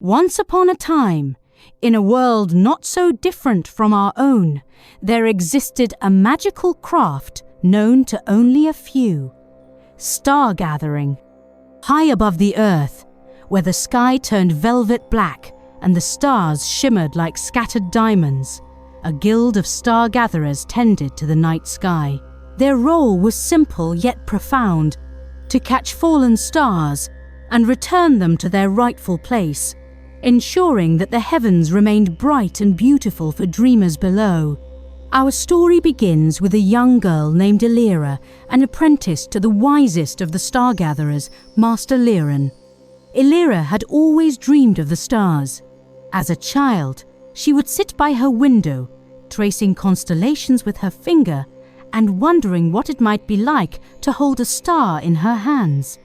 Once upon a time, in a world not so different from our own, there existed a magical craft known to only a few: star-gathering. High above the earth, where the sky turned velvet black and the stars shimmered like scattered diamonds, a guild of star-gatherers tended to the night sky. Their role was simple yet profound: to catch fallen stars and return them to their rightful place, ensuring that the heavens remained bright and beautiful for dreamers below. Our story begins with a young girl named Elira, an apprentice to the wisest of the star-gatherers, Master Liran. Elira had always dreamed of the stars. As a child, she would sit by her window, tracing constellations with her finger and wondering what it might be like to hold a star in her hands.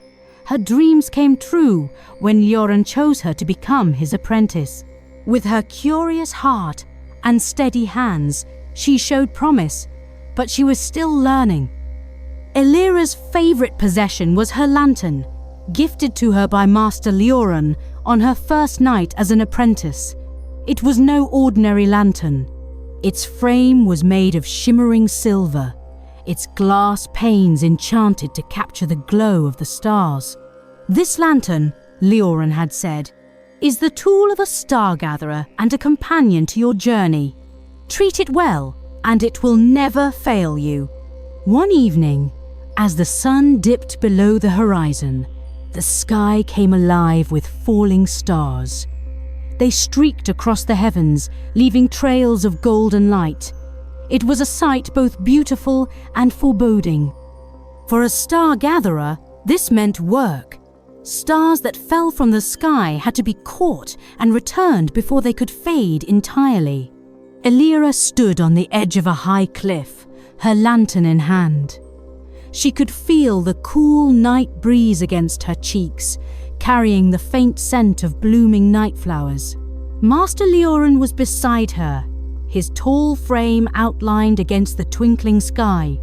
Her dreams came true when Liran chose her to become his apprentice. With her curious heart and steady hands, she showed promise, but she was still learning. Elira's favorite possession was her lantern, gifted to her by Master Liran on her first night as an apprentice. It was no ordinary lantern. Its frame was made of shimmering silver, its glass panes enchanted to capture the glow of the stars. This lantern, Liran had said, is the tool of a star-gatherer and a companion to your journey. Treat it well, and it will never fail you. One evening, as the sun dipped below the horizon, the sky came alive with falling stars. They streaked across the heavens, leaving trails of golden light. It was a sight both beautiful and foreboding. For a star-gatherer, this meant work. Stars that fell from the sky had to be caught and returned before they could fade entirely. Elira stood on the edge of a high cliff, her lantern in hand. She could feel the cool night breeze against her cheeks, carrying the faint scent of blooming night flowers. Master Liran was beside her, his tall frame outlined against the twinkling sky.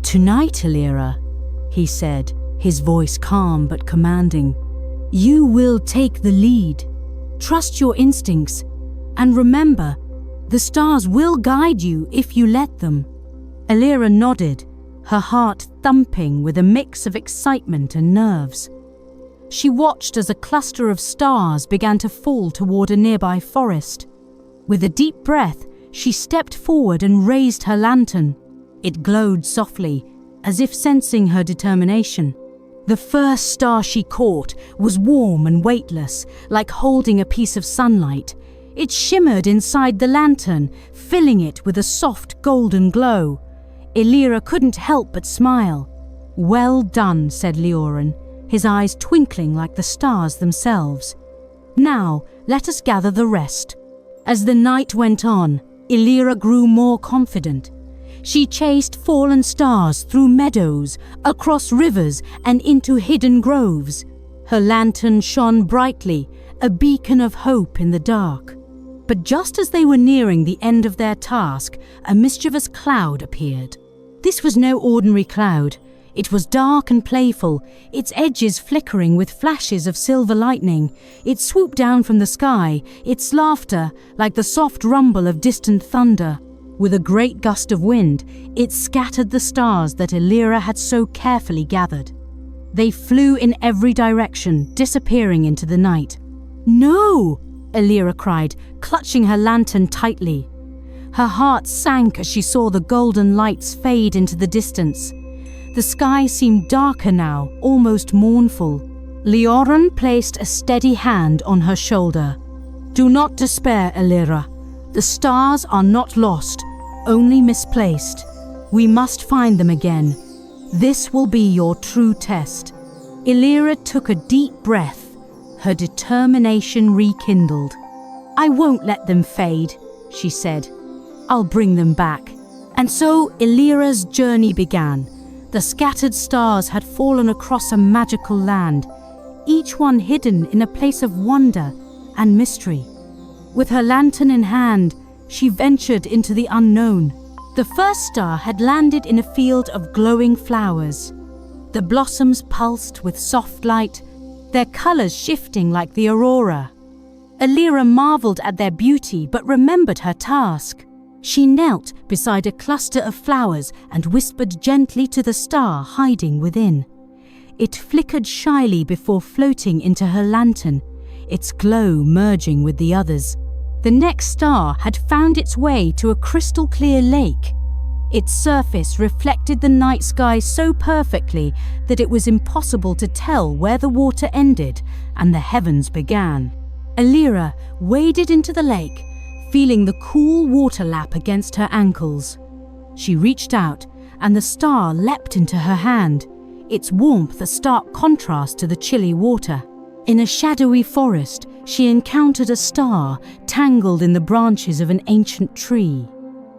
"Tonight, Elira," he said, his voice calm but commanding, "you will take the lead. Trust your instincts, and remember, the stars will guide you if you let them." Elira nodded, her heart thumping with a mix of excitement and nerves. She watched as a cluster of stars began to fall toward a nearby forest. With a deep breath, she stepped forward and raised her lantern. It glowed softly, as if sensing her determination. The first star she caught was warm and weightless, like holding a piece of sunlight. It shimmered inside the lantern, filling it with a soft golden glow. Elira couldn't help but smile. "Well done," said Liran, his eyes twinkling like the stars themselves. "Now, let us gather the rest." As the night went on, Elira grew more confident. She chased fallen stars through meadows, across rivers, and into hidden groves. Her lantern shone brightly, a beacon of hope in the dark. But just as they were nearing the end of their task, a mischievous cloud appeared. This was no ordinary cloud. It was dark and playful, its edges flickering with flashes of silver lightning. It swooped down from the sky, its laughter like the soft rumble of distant thunder. With a great gust of wind, it scattered the stars that Elira had so carefully gathered. They flew in every direction, disappearing into the night. "No!" Elira cried, clutching her lantern tightly. Her heart sank as she saw the golden lights fade into the distance. The sky seemed darker now, almost mournful. Liran placed a steady hand on her shoulder. "Do not despair, Elira. The stars are not lost, only misplaced. We must find them again. This will be your true test." Elira took a deep breath, her determination rekindled. "I won't let them fade," she said. "I'll bring them back." And so Elira's journey began. The scattered stars had fallen across a magical land, each one hidden in a place of wonder and mystery. With her lantern in hand, she ventured into the unknown. The first star had landed in a field of glowing flowers. The blossoms pulsed with soft light, their colors shifting like the aurora. Elira marveled at their beauty but remembered her task. She knelt beside a cluster of flowers and whispered gently to the star hiding within. It flickered shyly before floating into her lantern, its glow merging with the others. The next star had found its way to a crystal-clear lake. Its surface reflected the night sky so perfectly that it was impossible to tell where the water ended and the heavens began. Elira waded into the lake, feeling the cool water lap against her ankles. She reached out, and the star leapt into her hand, its warmth a stark contrast to the chilly water. In a shadowy forest, she encountered a star tangled in the branches of an ancient tree.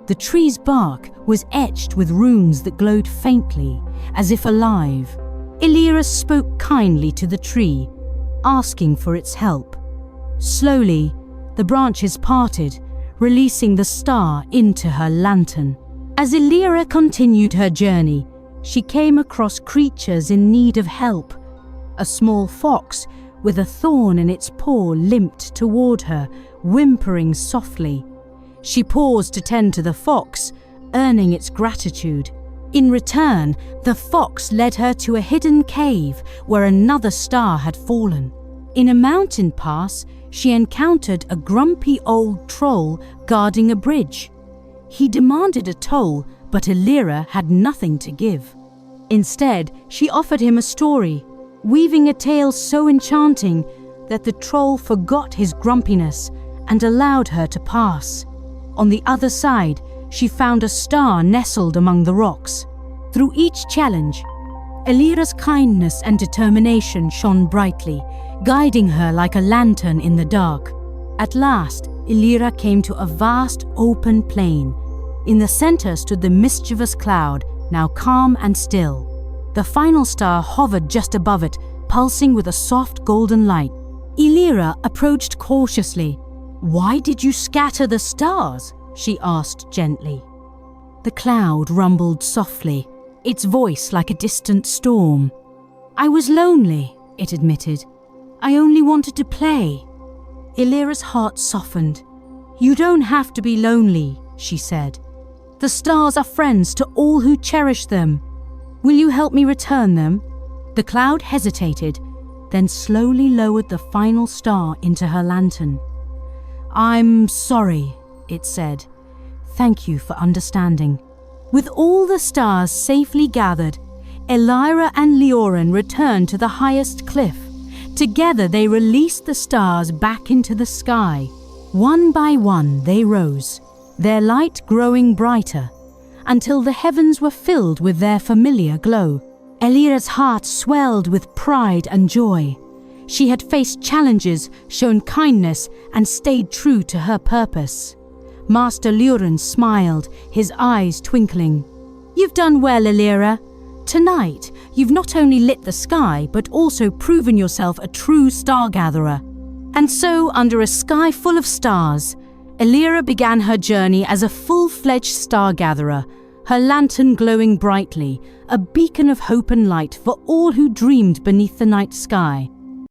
The tree's bark was etched with runes that glowed faintly, as if alive. Elira spoke kindly to the tree, asking for its help. Slowly, the branches parted, releasing the star into her lantern. As Elira continued her journey, she came across creatures in need of help. A small fox with a thorn in its paw limped toward her, whimpering softly. She paused to tend to the fox, earning its gratitude. In return, the fox led her to a hidden cave where another star had fallen. In a mountain pass, she encountered a grumpy old troll guarding a bridge. He demanded a toll, but Elira had nothing to give. Instead, she offered him a story, weaving a tale so enchanting that the troll forgot his grumpiness and allowed her to pass. On the other side, she found a star nestled among the rocks. Through each challenge, Elira's kindness and determination shone brightly, guiding her like a lantern in the dark. At last, Elira came to a vast open plain. In the center stood the mischievous cloud, now calm and still. The final star hovered just above it, pulsing with a soft golden light. Elira approached cautiously. "Why did you scatter the stars?" she asked gently. The cloud rumbled softly, its voice like a distant storm. "I was lonely," it admitted. "I only wanted to play." Elira's heart softened. "You don't have to be lonely," she said. "The stars are friends to all who cherish them. Will you help me return them?" The cloud hesitated, then slowly lowered the final star into her lantern. "I'm sorry," it said. "Thank you for understanding." With all the stars safely gathered, Elira and Leoran returned to the highest cliff. Together they released the stars back into the sky. One by one they rose, their light growing brighter, until the heavens were filled with their familiar glow. Elira's heart swelled with pride and joy. She had faced challenges, shown kindness, and stayed true to her purpose. Master Leoran smiled, his eyes twinkling. "You've done well, Elira. Tonight, you've not only lit the sky, but also proven yourself a true star-gatherer." And so, under a sky full of stars, Elira began her journey as a full-fledged star-gatherer, her lantern glowing brightly, a beacon of hope and light for all who dreamed beneath the night sky.